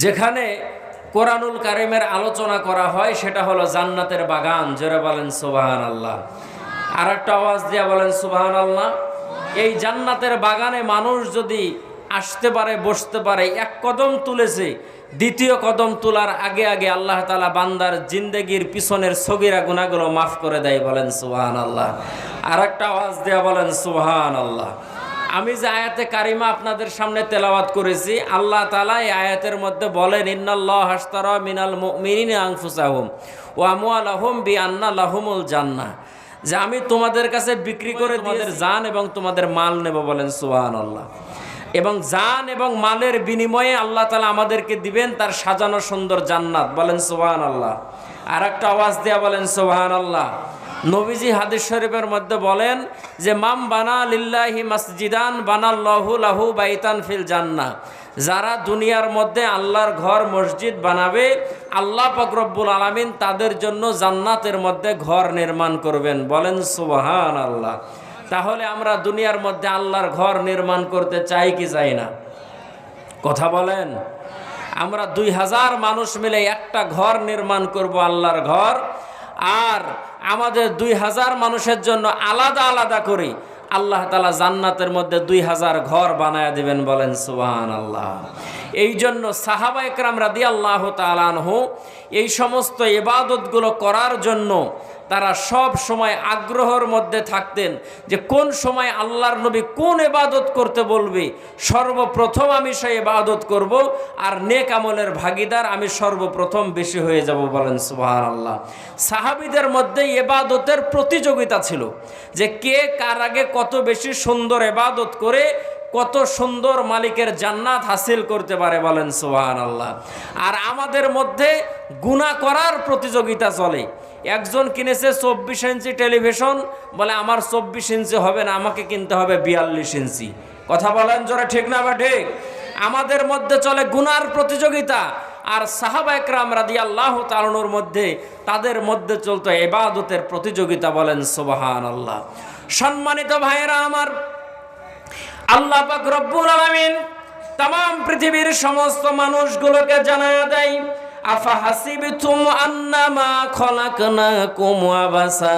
যেখানে কোরআনুল কারিমের আলোচনা করা হয় সেটা হলো জান্নাতের বাগান। জোরে বলেন সুবহানাল্লাহ। আর একটা আওয়াজ দিয়া বলেন সুবহানাল্লাহ। এই জান্নাতের বাগানে মানুষ যদি আসতে পারে, বসতে পারে, এক কদম তুলেছে, দ্বিতীয় কদম তোলার আগে আগে আল্লাহ তাআলা বান্দার জিন্দেগির পিছনের সগীরা গুনাহগুলো মাফ করে দেয়। বলেন সুবহানাল্লাহ। আর একটা আওয়াজ দিয়া বলেন সুবহানাল্লাহ। আমি যে আয়াতে কারিমা আপনাদের সামনে তেলাওয়াত করেছি, আল্লাহ তাআলা এই আয়াতের মধ্যে বলেন ইন্নাল্লাহা আশতারা মিনাল মুমিনিনা আনফুসাহুম ওয়া আমওয়ালাহুম বিআন্না লাহুমুল জান্নাহ, যে আমি তোমাদের কাছে বিক্রি করে তোমাদের জান এবং তোমাদের মাল নেব। বলেন সুবহানাল্লাহ। এবং জান এবং মালের বিনিময়ে আল্লাহ তাআলা আমাদেরকে দিবেন তার সাজানো সুন্দর জান্নাত। বলেন সুবহানাল্লাহ। আর একটা আওয়াজ দেয়া বলেন সুবহানাল্লাহ। নবীজি হাদিস শরীফের মধ্যে বলেন যে মাম বানা লিল্লাহি মাসজিদান বানাল্লাহু লাহু বাইতান ফিল জান্নাহ, যারা দুনিয়ার মধ্যে আল্লাহর ঘর মসজিদ বানাবে, আল্লাহ পাক রব্বুল আলামিন তাদের জন্য জান্নাতের মধ্যে ঘর নির্মাণ করবেন। বলেন সুবহানাল্লাহ। তাহলে আমরা দুনিয়ার মধ্যে আল্লাহর ঘর নির্মাণ করতে চাই কি চাই না? কথা বলেন। আমরা 2000 মানুষ মিলে একটা ঘর নির্মাণ করব, আল্লাহর ঘর। আর আমাদের 2000 মানুষের জন্য আলাদা আলাদা করে আল্লাহ তাআলা জান্নাতের মধ্যে 2000 ঘর বানায়া দিবেন। বলেন সুবহানাল্লাহ। এই জন্য সাহাবা একরাম রাদিয়াল্লাহু তাআলা আনহু এই সমস্ত ইবাদতগুলো করার জন্য তারা সব সময় আগ্রহের মধ্যে থাকতেন যে কোন সময় আল্লাহর নবী কোন ইবাদত করতে বলবে, সর্বপ্রথম আমি সেই ইবাদত করব, আর নেক আমলের ভাগীদার আমি সর্বপ্রথম বেশি হয়ে যাব। বলেন সুবহানাল্লাহ। সাহাবীদের মধ্যে ইবাদতের প্রতিযোগিতা ছিল যে কে কার আগে কত বেশি সুন্দর ইবাদত করে কত সুন্দর মালিকের জান্নাত হাসিল করতে পারে। বলেন সুবহানাল্লাহ। আর আমাদের মধ্যে গুনাহ করার প্রতিযোগিতা চলে। একজন কিনেছে 24 ইঞ্চি টেলিভিশন, বলে আমার 24 ইঞ্চি হবে না, আমাকে কিনতে হবে 42 ইঞ্চি। কথা বলেন জোরে, ঠিক না বা ঠিক? আমাদের মধ্যে চলে গুনার প্রতিযোগিতা। আর সাহাবা একরাম রাদিয়াল্লাহু তাআলা আনহুর মধ্যে তাদের মধ্যে চলতো ইবাদতের প্রতিযোগিতা। বলেন সুবহানাল্লাহ। সম্মানিত ভাইয়েরা আমার, আল্লাহ পাক রব্বুল আলামিন तमाम পৃথিবীর সমস্ত মানুষগুলোকে জানায়া দেয় আফা হাসিবতুম আন্নামা খলাকনাকুম আবাসা।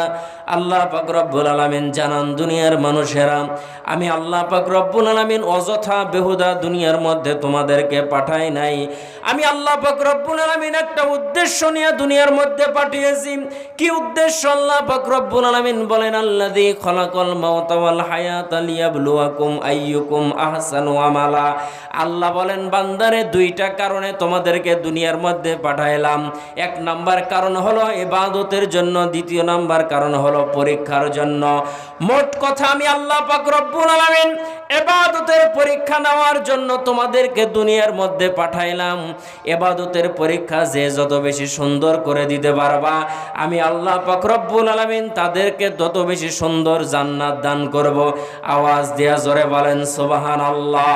আল্লাহ পাক রব্বুল আলামিন জানান দুনিয়ার মানুষেরা, আমি আল্লাহ পাক রব্বুল আলামিন অযথা বেহুদা দুনিয়ার মধ্যে তোমাদেরকে পাঠাই নাই। আমি আল্লাহ পাক রব্বুল আলামিন একটা উদ্দেশ্য নিয়ে দুনিয়ার মধ্যে পাঠিয়েছি। কি উদ্দেশ্য? আল্লাহ পাক রব্বুল আলামিন বলেন আল্লাযী খলাকাল মাউতা ওয়াল হায়াতা লিয়াবলুয়াকুম আইয়ুকুম আহসানু আমালা। আল্লাহ বলেন বান্দারে দুইটা কারণে তোমাদেরকে দুনিয়ার মধ্যে পাঠাইলাম। এক নাম্বার কারণ হলো ইবাদতের জন্য, দ্বিতীয় নাম্বার কারণ হলো পরীক্ষার জন্য। মোট কথা আমি আল্লাহ পাক রব্বুল আলামিন ইবাদতের পরীক্ষা নেওয়ার জন্য তোমাদেরকে দুনিয়ার মধ্যে পাঠাইলাম। ইবাদতের পরীক্ষা যে যত বেশি সুন্দর করে দিতে পারবা, আমি আল্লাহ পাক রব্বুল আলামিন তাদেরকে তত বেশি সুন্দর জান্নাত দান করব। আওয়াজ দিয়া জোরে বলেন সুবহানাল্লাহ।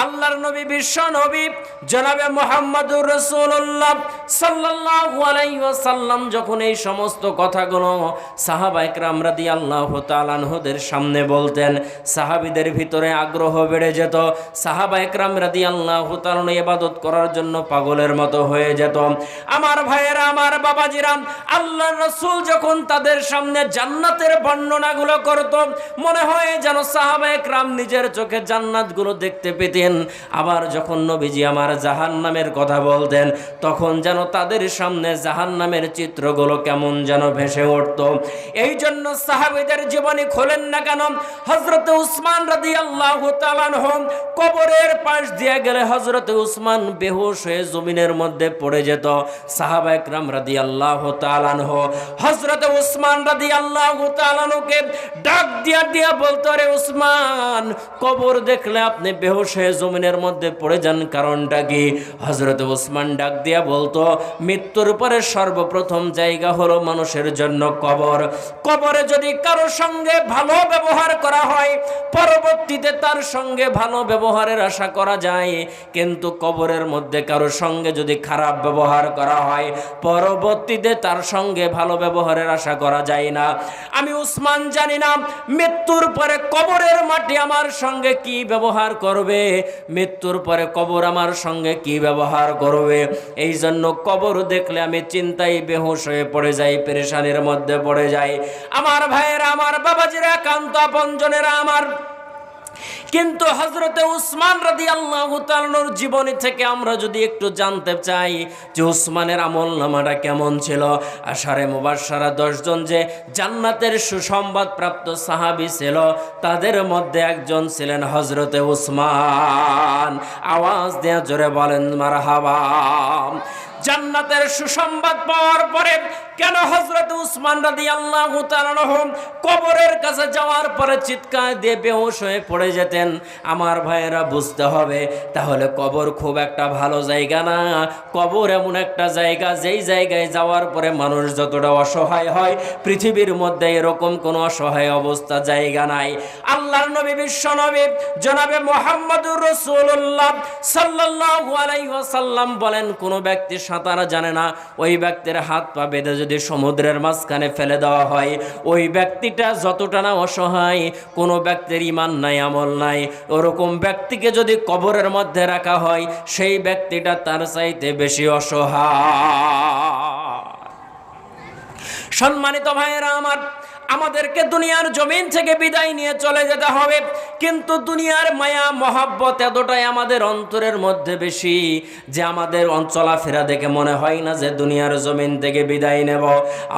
আল্লাহর নবী বিশ্ব নবী জনাবে মুহাম্মদুর রাসূলুল্লাহ সাল্লাল্লাহু আলাইহি ওয়াসাল্লাম যখন এই সমস্ত কথাগুলো সাহাবা একরাম রাদিয়াল্লাহু তাআলা আনহুদের সামনে বলতেন, সাহাবীদের ভিতরে আগ্রহ বেড়ে যেত। সাহাবা একরাম রাদিয়াল্লাহু তাআলা ইবাদত করার জন্য পাগলের মতো হয়ে যেত। আমার ভাইয়েরা, আমার বাবাজিরা, আল্লাহর রাসূল যখন তাদের সামনে জান্নাতের বর্ণনাগুলো করত, মনে হয় যেন সাহাবা একরাম নিজের চোখে জান্নাতগুলো দেখতে পেতেন। আবার যখন নবীজি আমার জাহান্নামের কথা বলতেন, তখন যেন তাদের সামনে জাহান্নামের চিত্রগুলো কেমন যেন ভেসে উঠত। এই জন্য সাহাবীদের জীবনী খোলেন না কেন, হযরত উসমান রাদিয়াল্লাহু তাআলা আনহু কবরের পাশ দিয়ে গেলে হযরত উসমান বেহুশ হয়ে জমিনের মধ্যে পড়ে যেত। সাহাবা একরাম রাদিয়াল্লাহু তাআলা আনহু হযরত উসমান রাদিয়াল্লাহু তাআলা আনহুকে ডাক দিয়া বলতো, রে উসমান, কবর দেখলে আপনি বেহুশ হয়ে জমিনের মধ্যে পড়ে যান, কারণটা কি? হযরত উসমান ডাক দিয়া বলতো, মৃত্যুর পরে সর্বপ্রথম জায়গা হলো মানুষের জন্য কবর। কবরে যদি কারো সঙ্গে ভালো ব্যবহার করা হয়, পরবর্তীতে তার সঙ্গে ভালো ব্যবহারের আশা করা যায়। কিন্তু কবরের মধ্যে কারো সঙ্গে যদি খারাপ ব্যবহার করা হয়, পরবর্তীতে তার সঙ্গে ভালো ব্যবহারের আশা করা যায় না। আমি উসমান জানি না মৃত্যুর পরে কবরের মাটি আমার সঙ্গে কি ব্যবহার করবে। মৃত্যুর পরে কবর আমার সঙ্গে কি ব্যবহার করবে। এই জন্য কবর দেখলে আমি চিন্তায় বেহুশ হয়ে পড়ে যাই, পেরেশানির মধ্যে পড়ে যাই। আমার ভাইয়েরা, আমার বাবাজিরা, একান্ত আপনজনেরা আমার, কিন্তু হযরতে উসমান রাদিয়াল্লাহু তাআলার জীবনী থেকে আমরা যদি একটু জানতে চাই যে উসমানের আমলনামাটা কেমন ছিল। আশারে মুবাশশারা 10 জন যে জান্নাতের সুসংবাদ প্রাপ্ত সাহাবী ছিল, তাদের মধ্যে একজন ছিলেন হযরতে উসমান। আওয়াজ দিয়ে জোরে বলেন মারহাবা। জান্নাতের সুসংবাদ পাওয়ার পরে কেন হযরত উসমান রাদিয়াল্লাহু তাআলা কবরের কাছে যাওয়ার পরে চিৎকার দিয়ে বেহুশ হয়ে পড়ে যেতেন? আমার ভাইয়েরা, বুঝতে হবে তাহলে কবর খুব একটা ভালো জায়গা না। কবর এমন একটা জায়গা, যেই জায়গায় যাওয়ার পরে মানুষ যতটা অসহায় হয়, পৃথিবীর মধ্যে এরকম কোনো অসহায় অবস্থা জায়গা নাই। আল্লাহর নবী, বিশ্ব নবী জনাবে মুহাম্মদুর রাসূলুল্লাহ সাল্লাল্লাহু আলাইহি ওয়াসাল্লাম বলেন, কোন ব্যক্তি সাঁতার জানে না, ওই ব্যক্তির হাত পা বেঁধে যদি সমুদ্রের মাঝখানে ফেলে দেওয়া হয়, ওই ব্যক্তিটা যতটা না অসহায়, কোনো ব্যক্তির ঈমান নাই, আমল নাই, ওরকম ব্যক্তিকে যদি কবরের মধ্যে রাখা হয়, সেই ব্যক্তিটা তার চাইতে বেশি অসহায়। সম্মানিত ভাইয়েরা আমার, আমাদেরকে দুনিয়ার জমিন থেকে বিদায় নিয়ে চলে যেতে হবে, কিন্তু দুনিয়ার মায়া মহাব্বত এতটাই আমাদের অন্তরের মধ্যে বেশি যে আমাদের চলাফেরা দেখে মনে হয় না যে দুনিয়ার জমিন থেকে বিদায় নেব।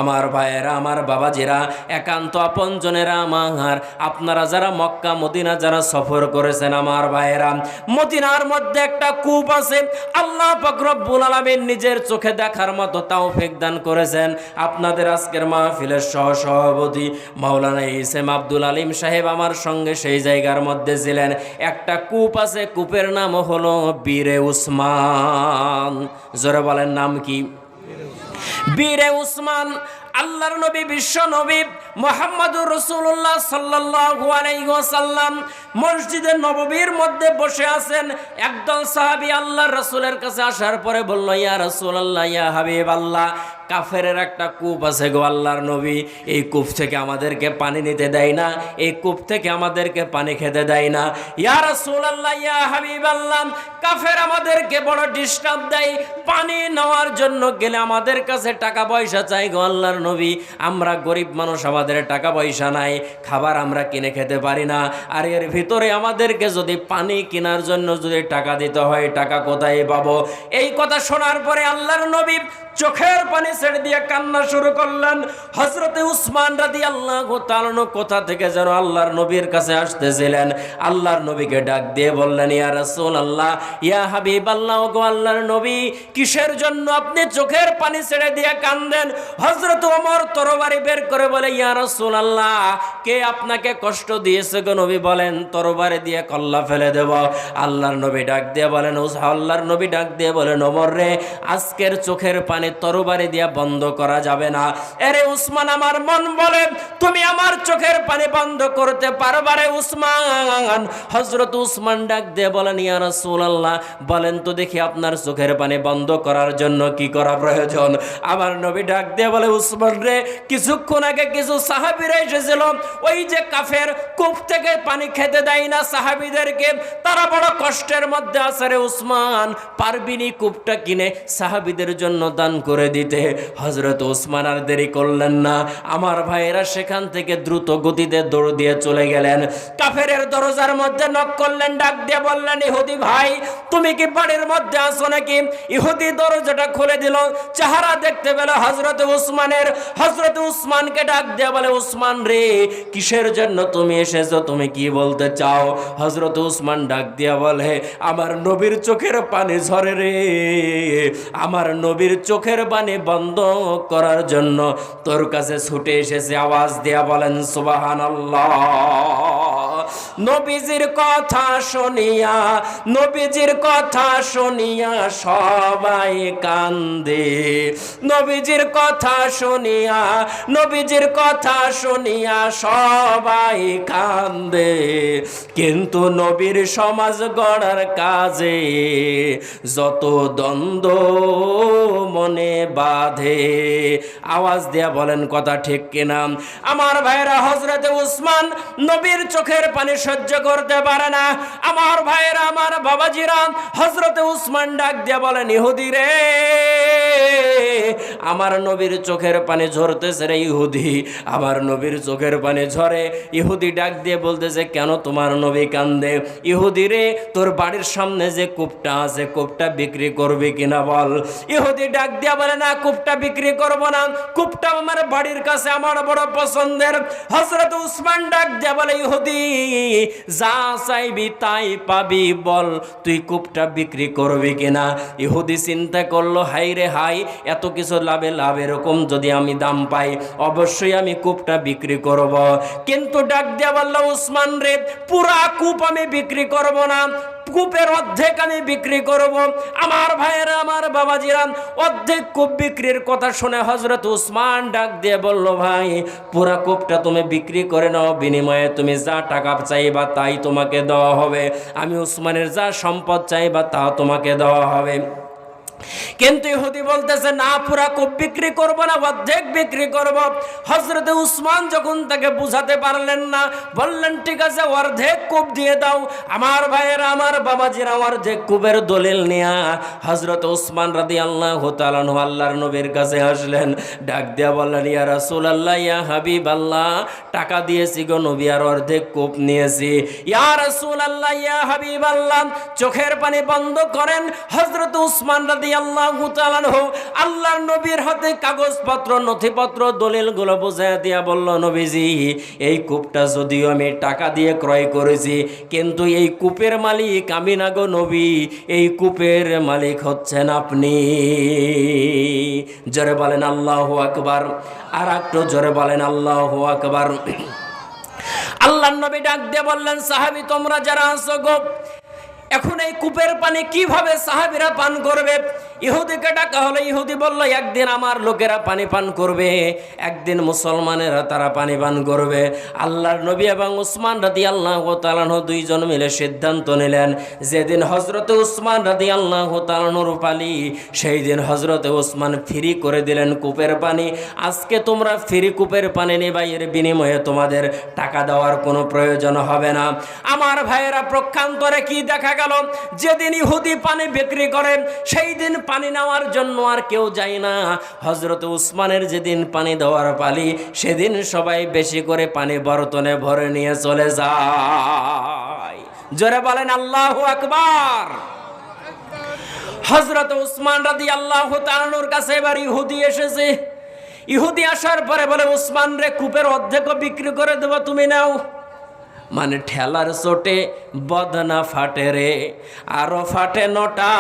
আমার ভাইয়েরা, আমার বাবাজিরা, একান্ত আপনজনেরা আমার, আপনারা যারা মক্কা মদিনা যারা সফর করেছেন, আমার ভাইয়েরা, মদিনার মধ্যে একটা কূপ আছে। আল্লাহ পাক রব্বুল আলামিন নিজের চোখে দেখার মতো তৌফিক দান করেছেন। আপনাদের আজকের মাহফিলের সহসভাপতি মাওলানা ইসেম আব্দুল আলিম সাহেব আমার সঙ্গে সেই জায়গার মধ্যে ছিলেন। একটা কূপ আছে, কূপের নাম হলো বীরে উসমান। জোরে বলেন, নাম কি? বীরে উসমান। আল্লাহর নবী, বিশ্ব নবী মুহাম্মদুর রাসূলুল্লাহ সাল্লাল্লাহু আলাইহি ওয়াসাল্লাম মসজিদে নববীর মধ্যে বসে আছেন। একদল সাহাবী আল্লাহর রাসূলের কাছে আসার পরে বলল, ইয়া রাসূলুল্লাহ, ইয়া হাবিবাল্লাহ, কাফেরের একটা কূপ আছে গো আল্লাহর নবী, এই কূপ থেকে আমাদেরকে পানি নিতে দেয় না, এই কূপ থেকে আমাদেরকে পানি খেতে দেয় না। ইয়া রাসূলুল্লাহ, ইয়া হাবিবাল্লাহ, কাফের আমাদেরকে বড় ডিস্টার্ব দেয়, পানি নেওয়ার জন্য গেলে আমাদের কাছে টাকা পয়সা চাই গো আল্লাহর নবী, আমরা গরিব মানুষ, আমাদের টাকা পয়সা নাই, খাবার আমরা কিনে খেতে পারি না, আর এর ভিতরে আমাদেরকে যদি পানি কেনার জন্য যদি টাকা দিতে হয়, টাকা কোথায় পাবো? এই কথা শোনার পরে আল্লাহর নবী চোখের পানি ছেড়ে দিয়ে কান্না শুরু করলেন। হযরতে উসমান রাদিয়াল্লাহু তাআলা কোথা থেকে যেন আল্লাহর নবীর কাছে আসতেছিলেন। আল্লাহর নবীকে ডাক দিয়ে বললেন, ইয়া রাসূলুল্লাহ, ইয়া হাবিবাল্লাহ, গো আল্লাহর নবী, কিসের জন্য আপনি চোখের পানি ছেড়ে দিয়ে কাঁদেন? হযরত ওমর তরবারি বের করে বলে, ইয়া রাসূলুল্লাহ, কে আপনাকে কষ্ট দিয়েছে গো নবী বলেন, তরবারি দিয়ে কল্লা ফেলে দেব। আল্লাহর নবী ডাক দিয়ে বলেন, আল্লাহর নবী ডাক দিয়ে বলেন, ওমর রে, আজকের চোখের পানি তরবারি দিয়া বন্ধ করা যাবে না। এরে উসমান, আমার মন বলে তুমি আমার চোখের পানি বন্ধ করতে পারবা রে উসমান। হযরত উসমান ডাক দিয়ে বলেন, ইয়া রাসূলুল্লাহ, বলেন তো দেখি আপনার চোখের পানি বন্ধ করার জন্য কি করা প্রয়োজন? আমার নবী ডাক দিয়ে বলে, উসমান রে, কিছুক্ষণ আগে কিছু সাহাবীরা এসেছিল, ওই যে কাফের কূপ থেকে পানি খেতে দেয় না সাহাবীদেরকে, তারা বড় কষ্টের মধ্যে আছে রে উসমান, পারবিনি কূপটা কিনে সাহাবীদের জন্য দান করে দিতে? হযরত উসমান আর দেরি করলেন না, আমার ভাইয়েরা সেখান থেকে দ্রুত গতিতে দৌড় দিয়ে চলে গেলেন। কাফেরের দরজার মধ্যে নক করলেন, ডাক দিয়ে বললেন, ইহুদি ভাই, তুমি কি বাড়ির মধ্যে আছো নাকি? ইহুদি দরজাটা খুলে দিল, চেহারা দেখতে পেল হযরত উসমানের। হযরত উসমানকে ডাক দিয়ে বলে, উসমান রে, কিসের জন্য তুমি এসেছো, তুমি কি বলতে চাও? হযরত উসমান ডাক দিয়ে বলে, আমার নবীর চোখের পানি ঝরে রে, আমার নবীর চোখের পানি বন্ধ করার জন্য তোর কাছে ছুটে এসেছে। আওয়াজ দিয়া বলেন সুবহানাল্লাহ। নবীজির কথা শুনিয়া, নবীজির কথা শুনিয়া সবাই কান্দে, নবীজির কথা শুনিয়া, নবীজির কথা শুনিয়া সবাই কান্দে, কিন্তু নবীর সমাজ গড়ার কাজে যত দ্বন্দ্ব মনে বাঁধে। আওয়াজ দিয়া বলেন কথা ঠিক কিনা? আমার ভাইরা, হযরতে উসমান নবীর চোখের পানি সহ্য করতে পারে না। আমার ভাইয়েরা, আমার বাবাজিরা, হযরতে উসমান ডাক দিয়ে বলেন, ইহুদি রে, আমার নবীর চোখের পানি ঝরতেছে রে ইহুদি, আমার নবীর চোখের পানি ঝরে। ইহুদি ডাক দিয়ে বলতেছে, কেন তোমার নবী কান্দে? ইহুদি রে, তোর বাড়ির সামনে যে কূপটা আছে, কূপটা বিক্রি করবি কিনা বল। ইহুদি ডাক দিয়া বলে, না, কূপটা বিক্রি করব না, কূপটা আমার বাড়ির কাছে আমার বড় পছন্দের। হযরত উসমান ডাক দিয়া বলে, ইহুদি, যা চাইবি তাই পাবি, বল তুই কূপটা বিক্রি করবি কিনা। ইহুদি চিন্তা করলো, হাই রে হাই, এত কিছু লাভে লাভ, এরকম যদি আমি দাম পাই অবশ্যই আমি কূপটা বিক্রি করব। কিন্তু ডাক দিয়া বলল, উসমান রে, পুরা কূপ আমি বিক্রি করব না, কূপের অর্ধেক আমি বিক্রি করব। আমার ভাইয়েরা, আমার বাবাজিরা, অর্ধেক কূপ বিক্রির কথা শুনে হযরত উসমান ডাক দিয়ে বলল, ভাই, পুরা কূপটা তুমি বিক্রি করে নাও, বিনিময়ে তুমি যা টাকা চাইবা তাই তোমাকে দেওয়া হবে, আমি উসমানের যা সম্পদ চাইবা তা তোমাকে দেওয়া হবে। কিন্তু ইহুদি বলতেছে, না, পুরা কূপ বিক্রি করব না, অর্ধেক বিক্রি করব। হযরতে উসমান যখন তাকে বুঝাতে পারলেন না, বললেন, ঠিক আছে, অর্ধেক কূপ দিয়ে দাও। আমার ভাইয়েরা, আমার বাবাজিরা, অর্ধেক কূপের দলিল নিয়া হযরতে উসমান রাদিয়াল্লাহু তাআলা আনহু আল্লাহর নবীর কাছে আসলেন। ডাক দিয়া বললেন, ইয়া রাসূলুল্লাহ, ইয়া হাবিবাল্লাহ, টাকা দিয়েছি গো নবী, আর অর্ধেক কূপ নিয়েছি। ইয়া রাসূলুল্লাহ, ইয়া হাবিবাল্লাহ, চোখের পানি বন্ধ করেন। হযরতে উসমান রাদিয়াল্লাহু তাআলা আনহু আল্লাহর নবীর হাতে কাগজপত্র, নথিপত্র, দলিলগুলো বুঝাইয়া দিয়া বলল, নবীজি, এই কূপটা যদিও আমি টাকা দিয়ে ক্রয় করেছি, কিন্তু এই কূপের মালিক আমি না গো নবী, এই কূপের মালিক হচ্ছেন আপনি। জোরে বলেন আল্লাহু আকবার। আর একটু জোরে বলেন আল্লাহু আকবার। আল্লাহর নবী ডাক দিয়ে বললেন, সাহাবী তোমরা যারা আছো গো, এখন এই কূপের পানি কিভাবে সাহাবীরা পান করবে? ইহুদিকে ডাকা হলো। ইহুদি বলল, একদিন আমার লোকেরা পানি পান করবে, একদিন মুসলমানেরা তারা পানি পান করবে। আল্লাহর নবী এবং উসমান রাদিয়াল্লাহু তাআলা আনহু দুইজন মিলে সিদ্ধান্ত নিলেন, যেদিন হযরতে উসমান রাদিয়াল্লাহু তাআলা আনহুর পালি, সেই দিন হযরতে উসমান ফ্রি করে দিলেন কূপের পানি। আজকে তোমরা ফ্রি কূপের পানি নিবা, এর বিনিময়ে তোমাদের টাকা দেওয়ার কোনো প্রয়োজন হবে না। আমার ভাইয়েরা, প্রক্ষান্তরে কি দেখা গেল? যেদিন ইহুদি পানি বিক্রি করেন, সেই দিন পানি নেওয়ার জন্য আর কেউ যায় না। হযরত উসমানের যেদিন পানি দেওয়ার পালি, সেদিন সবাই বেশি করে পানি বর্তনে ভরে নিয়ে চলে যায়। জোরে বলেন আল্লাহু আকবার। হযরত উসমান রাদিয়াল্লাহু তাআলা আনহুর কাছে এবার ইহুদি এসেছে। ইহুদি আসার পরে বলে, উসমান রে, কূপের অর্ধেক বিক্রি করে দেব, তুমি নাও। মানে ঠেলার চোটে বদনা ফাটে রে, আরো ফাটে নটা,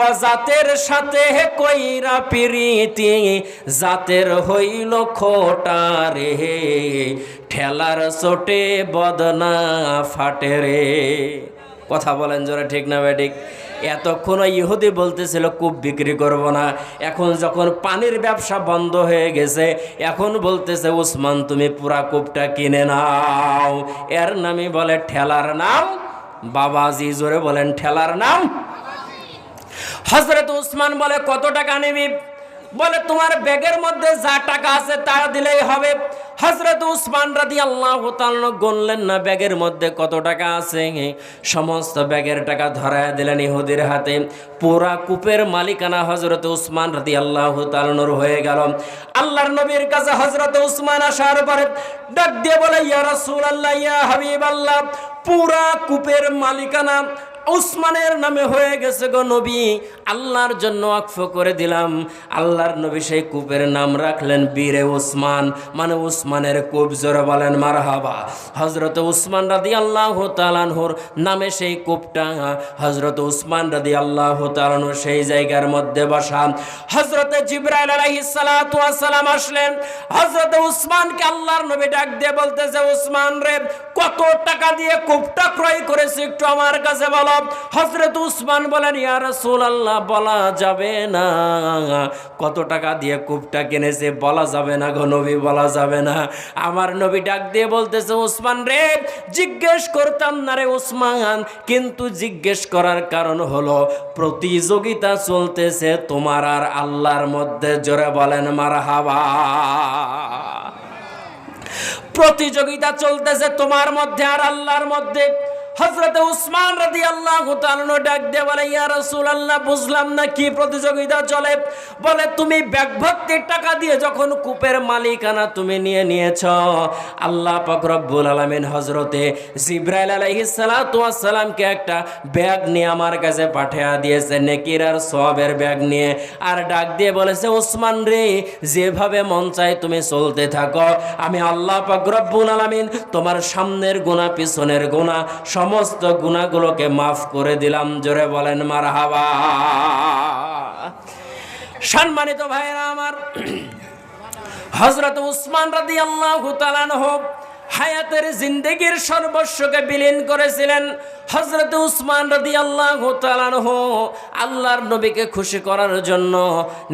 ও জাতের সাথে কইরা পিরিতি, জাতের হইল খোটা রে, ঠেলার চোটে বদনা ফাটে রে। কথা বলেন জোরে, ঠিক না বেঠিক? এতক্ষণ ইহুদি বলতেছিল কূপ বিক্রি করব না, এখন যখন পানির ব্যবসা বন্ধ হয়ে গেছে, এখন বলতেছে, উসমান তুমি পুরা কূপটা কিনে নাও। এর নামই বলে ঠেলার নাম বাবাজি। জোরে বলেন, ঠেলার নাম। হযরত উসমান বলে, কত টাকা নিবি? বলে, তোমার ব্যাগের মধ্যে যা টাকা আছে তা দিলেই হবে। হযরত উসমান রাদিয়াল্লাহু তাআলা গুনলেন না ব্যাগের মধ্যে কত টাকা আছে, সমস্ত ব্যাগের টাকা ধরায় দিলেন ইহুদির হাতে। পুরা কূপের মালিকানা হযরত উসমান রাদিয়াল্লাহু তাআলার হয়ে গেল। আল্লাহর নবীর কাছে হযরত উসমান আসার পরে ডাক দিয়ে বলে, ইয়া রাসূলুল্লাহ, ইয়া হাবিবাল্লাহ, পুরা কূপের মালিকানা উসমানের নামে হয়ে গেছে গো নবী, আল্লাহর জন্য ওয়াকফ করে দিলাম। আল্লাহর নবী সেই কূপের নাম রাখলেন বীরে উসমান, মানে উসমানের কূপ। জোরে বলেন মারহাবা। হযরত উসমান রাদিয়াল্লাহু তাআলা আনহুর নামে সেই কূপটা, হযরত উসমান রাদিয়াল্লাহু তাআলা আনহু সেই জায়গার মধ্যে বসা। হযরত জিবরাইল আলাইহিস সালাতু ওয়াস সালাম আসলেন। হযরত উসমানকে আল্লাহর নবী ডাক দিয়ে বলতেছে, উসমান রে, কত টাকা দিয়ে কূপটা ক্রয় করেছে একটু আমার কাছে বলো। হযরত উসমান বলেন, ইয়া রাসূলুল্লাহ, বলা যাবে না। কত টাকা দিয়ে কূপটা কিনেছে বলা যাবে না গো নবী, বলা যাবে না। আমার নবী ডাক দিয়ে বলতেছে, উসমান রে, জিজ্ঞেস করতাম না রে উসমান, কিন্তু জিজ্ঞেস করার কারণ হলো প্রতিযোগিতা চলতেছে তোমার আর আল্লাহর মধ্যে। জোরে বলেন মারহাবা। প্রতিযোগিতা চলতেছে তোমার মধ্যে আর আল্লাহর মধ্যে। হযরত উসমান রাদিয়াল্লাহু তাআলা ডাক দিয়ে বলে, ইয়া রাসূলুল্লাহ, বুঝলাম না কি প্রতিযোগিতা চলে। বলে, তুমি ব্যাগ ভর্তি টাকা দিয়ে যখন কূপের মালিকানা তুমি নিয়েছ, আল্লাহ পাক রব্বুল আলামিন হযরতে জিবরাইল আলাইহিস সালাতু ওয়াস সালামকে একটা ব্যাগ নিয়ে আমার কাছে পাঠিয়ে দিয়েছে, নেকির আর সওয়াবের ব্যাগ নিয়ে। আর ডাক দিয়ে বলেছে, উসমান রে, যেভাবে মন চায় তুমি চলতে থাকো, আমি আল্লাহ পাক রব্বুল আলামিন তোমার সামনের গুনাহ পিছনের গুনাহ সমস্ত গুনাহগুলোকে মাফ করে দিলাম। জোরে বলেন মারহাবা। সম্মানিত ভাইরা আমার, হযরত উসমান রাদিয়াল্লাহু তাআলা আনহু হায়াতের জিন্দেগির সর্বস্বকে বিলীন করেছিলেন। হযরত উসমান রাদিয়াল্লাহু তাআলা আনহু আল্লাহর নবীকে খুশি করার জন্য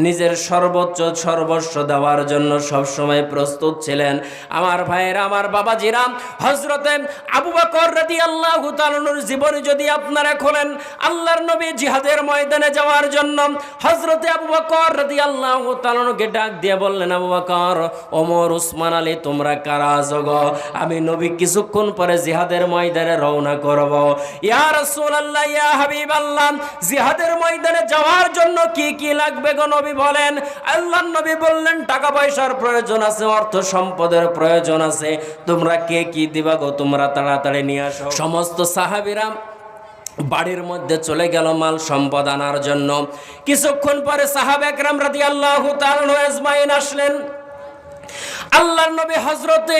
নিজের সর্বোচ্চ সর্বস্ব দেওয়ার জন্য সব সময় প্রস্তুত ছিলেন। আমার ভাইয়েরা, আমার বাবাজিরা, হযরতে আবু বকর রাদিয়াল্লাহু তাআলার জীবনী যদি আপনারা খোলেন, আল্লাহর নবী জিহাদের ময়দানে যাওয়ার জন্য হযরতে আবু বকর রাদিয়াল্লাহু তাআলাকে ডাক দিয়ে বললেন, আবু বকর, ওমর, উসমান, আলী, তোমরা কারা জগো? আমি নবী কিছুক্ষণ পরে জিহাদের ময়দানে রওনা করব। ইয়া রাসূলুল্লাহ, ইয়া হাবিবাল্লাহ, জিহাদের ময়দানে যাওয়ার জন্য কি কি লাগবে গো নবী বলেন? আল্লাহর নবী বললেন, টাকা পয়সার প্রয়োজন আছে, অর্থ সম্পদের প্রয়োজন আছে, তোমরা কে কি দিবা গো, তোমরা তাড়াতাড়ি নিয়ে আসো। সমস্ত সাহাবীরা বাড়ির মধ্যে চলে গেল মাল সম্পদ আনার জন্য। কিছুক্ষণ পরে সাহাবা একরাম রাদিয়াল্লাহু তাআলা আজমাইন আসলেন। আল্লাহর নবী হযরতে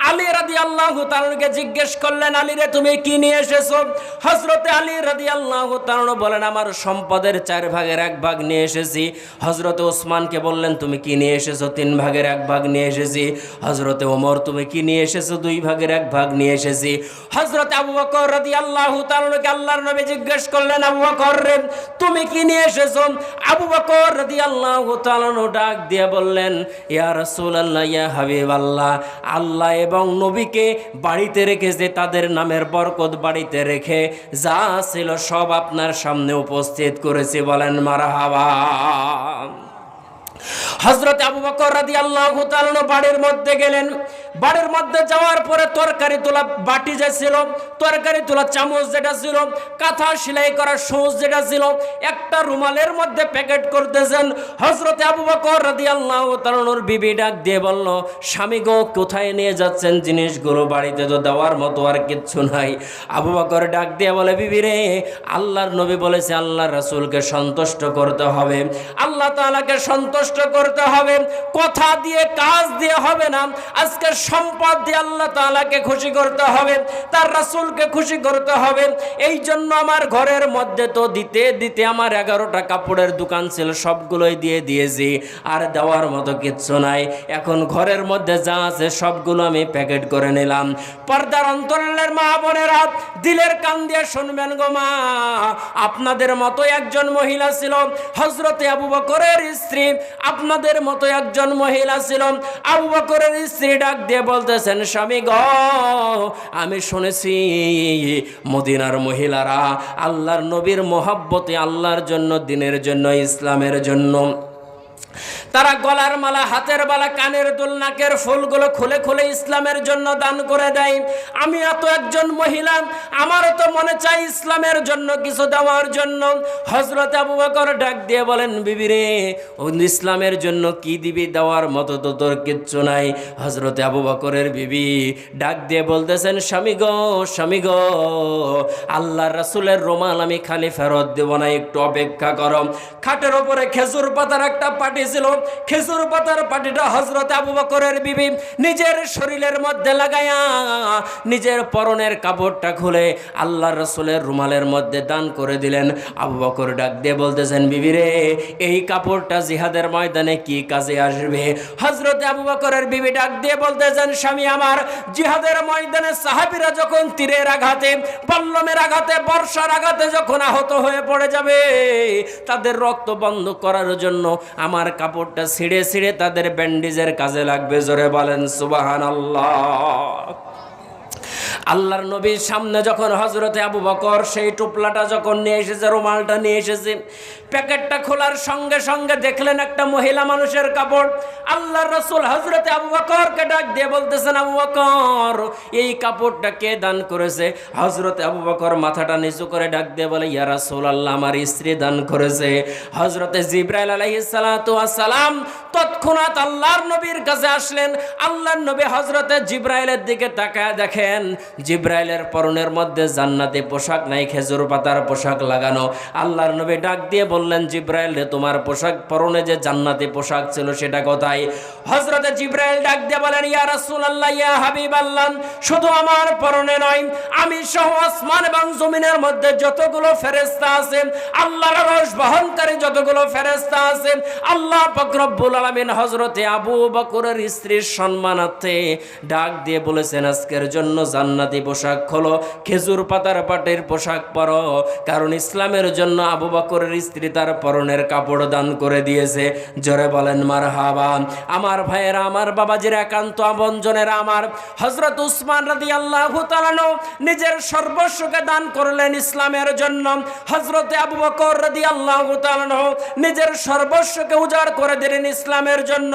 আলী রাদিয়াল্লাহু তাআলাকে জিজ্ঞেস করলেন, আলী রে, তুমি কি নিয়ে এসেছো? হযরতে আলী রাদিয়াল্লাহু তাআলা বলেন, আমার সম্পদের 4 ভাগের 1 ভাগ নিয়ে এসেছি। হযরতে ওসমানকে বললেন, তুমি কি নিয়ে এসেছো? 3 ভাগের 1 ভাগ নিয়ে এসেছি। হযরতে ওমর, তুমি কি নিয়ে এসেছো? 2 ভাগের 1 ভাগ নিয়ে এসেছি। হযরতে আবু বকর রাদিয়াল্লাহু তাআলাকে আল্লাহর নবী জিজ্ঞেস করলেন, আবু বকর রে, তুমি কি নিয়ে এসেছো? আবু বকর রাদিয়াল্লাহু তাআলা ডাক দিয়ে বললেন, ইয়া রাসূলুল্লাহ, ইয়া হাবিবাল্লাহ, আল্লাহ এবং নবীকে বাড়িতে রেখেছে, তাদের নামের বরকত বাড়িতে রেখে যা ছিল সব আপনার সামনে উপস্থিত করেছি। বলেন মারহাবা। হযরত আবু বকর রাদিয়াল্লাহু তাআলা বাড়ির মধ্যে গেলেন। বাড়ির মধ্যে যাওয়ার পরে তরকারি তোলা বাটি যে ছিল, তরকারি তোলা চামচ যেটা ছিল, কাঁথা সেলাই করা সুচ যেটা ছিল, একটা রুমালের মধ্যে প্যাকেট করতেছেন। হযরতে আবু বকর রাদিয়াল্লাহু তাআলার বিবি ডাক দিয়ে বলল, স্বামী গো, কোথায় নিয়ে যাচ্ছেন জিনিসগুলো? বাড়িতে তো দেওয়ার মতো আর কিচ্ছু নাই। আবু বকর ডাক দিয়ে বলে, বিবি রে, আল্লাহর নবী বলেছে আল্লাহর রাসূলকে সন্তুষ্ট করতে হবে, আল্লাহ তাআলাকে সন্তুষ্ট করতে হবে, কথা দিয়ে কাজ দিয়ে হবে না। আজকে সম্পদ দিয়ে আল্লাহ তাআলাকে খুশি করতে হবে, তার রাসূলকে খুশি করতে হবে। এই জন্য আমার ঘরের মধ্যে তো দিতে দিতে আমার 11টা কাপড়ের দোকান ছিল, সবগুলোই দিয়ে দিয়েছি, আর দেওয়ার মতো কিচ্ছু নাই। এখন ঘরের মধ্যে যা আছে সবগুলো আমি প্যাকেট করে নিলাম। পর্দার অন্তরালের মা বোনেরা, দিলের কান দিয়ে শুনবেন গো মা, আপনাদের মতো একজন মহিলা ছিল হযরতে আবু বকরের স্ত্রী, আপনাদের মতো একজন মহিলা ছিল। আবু বকরের স্ত্রী ডাক দিয়ে বলতেছেন, স্বামী গো, আমি শুনেছি মদিনার মহিলারা আল্লাহর নবীর মহব্বতে, আল্লাহর জন্য, দিনের জন্য, ইসলামের জন্য তারা গলার মালা, হাতের বালা, কানের দুল, নাকের ফুলগুলো খুলে খুলে ইসলামের জন্য দান করে দেয়। আমি এত একজন মহিলা, আমারও তো মনে চাই ইসলামের জন্য কিছু দেওয়ার জন্য। হযরত আবু বকর ডাক দিয়ে বলেন, বিবি রে, ইসলামের জন্য কি দিবি? দেওয়ার মতো তো তোর কিচ্ছু নাই। হযরত আবু বকরের বিবি ডাক দিয়ে বলতেছেন, স্বামী গো, স্বামী গো, আল্লাহর রাসূলের রুমাল আমি খালি ফেরত দেব না, একটু অপেক্ষা করো। খাটের উপরে খেজুর পাতার একটা পাটি ছিল, খেজুর পাতার পাটিটা হযরত আবু বকরের বিবি নিজের শরীরের মধ্যে লাগায়া নিজের পরনের কাপড়টা খুলে আল্লাহর রাসূলের রুমালের মধ্যে দান করে দিলেন। আবু বকর ডাক দিয়ে বলতেছেন, বিবি রে, এই কাপড়টা জিহাদের ময়দানে কি কাজে আসবে? হযরত আবু বকরের বিবি ডাক দিয়ে বলতেছেন, স্বামী আমার, জিহাদের ময়দানে সাহাবীরা যখন তীরের আঘাতে, বল্লমের আঘাতে, বর্ষার আঘাতে যখন আহত হয়ে পড়ে যাবে, তাদের রক্ত বন্ধ করার জন্য আমার কাপড়টা ছিঁড়ে ছিঁড়ে তাদের ব্যান্ডেজের কাজে লাগবে। জোরে বলেন সুবহানাল্লাহ। আল্লাহর নবীর সামনে যখন হযরতে আবু বকর সেই টুপলাটা যখন নিয়ে এসেছে, রুমালটা নিয়ে এসেছে, প্যাকেটটা খোলার সঙ্গে সঙ্গে দেখলেন একটা মহিলা মানুষের কাপড়। আল্লাহর রাসূল হযরতে আবু বকরকে ডাক দিয়ে বলতেছেন, আবু বকর, এই কাপড়টা কে দান করেছে? হযরতে আবু বকর মাথাটা নিচু করে ডাক দিয়ে বলে, ইয়া রাসূলুল্লাহ, আমার স্ত্রী দান করেছে। হযরতে জিবরাইল আলাইহিস সালাতু ওয়াস সালাম তৎক্ষণাৎ আল্লাহর নবীর কাছে আসলেন। আল্লাহর নবী হযরতে জিবরাইলের দিকে তাকায় দেখেন জিবরাইলের পরনের মধ্যে জান্নাতি পোশাক নাই, খেজুর পাতার পোশাক লাগানো। আল্লাহর নবী ডাক দিয়ে বললেন, জিবরাইল রে, তোমার পোশাক পরনে যে জান্নাতি পোশাক ছিল সেটা কোথায়? হযরতে জিবরাইল ডাক দিয়ে বলেন, ইয়া রাসূলুল্লাহ, ইয়া হাবিবাল্লাহ, শুধু আমার পরনে নয়, আমি সহ আসমান এবং জমিনের মধ্যে যতগুলো ফেরেশতা আছেন, আল্লাহর আরশ বহনকারী যতগুলো ফেরেশতা আছেন, আল্লাহ পাক রব্বুল আলামিন হযরতে আবু বকরের স্ত্রীর সম্মানার্থে ডাক দিয়ে বলেছেন, আজকের জন্য জান্নাতি পোশাক খোলো, খেজুর পাতার পাটের পোশাক পরো, কারণ ইসলামের জন্য আবু বকরের স্ত্রী তার পরনের কাপড় দান করে দিয়েছে। জোরে বলেন মারহাবা। আমার ভাইয়েরা, আমার বাবাজির একান্ত আপনজনেরা, আমার হযরত উসমান রাদিয়াল্লাহু তাআলা নিজের সর্বস্বকে দান করলেন ইসলামের জন্য। হযরতে আবু বকর রাদিয়াল্লাহু তাআলা নিজের সর্বস্বকে উজাড় করে দিলেন ইসলামের জন্য।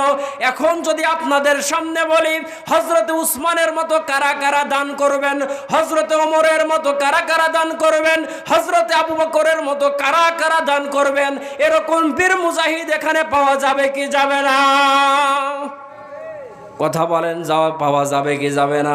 এখন যদি আপনাদের সামনে বলি, হযরতে উসমানের মতো কারা কারা দান করবেন, হযরতে ওমরের মতো কারা কারা দান করবেন, হযরতে আবু বকরের মতো কারা কারা দান করবেন, এরকম বীর মুজাহিদ এখানে পাওয়া যাবে কি যাবে না? কথা বলেন, পাওয়া যাবে কি যাবে না?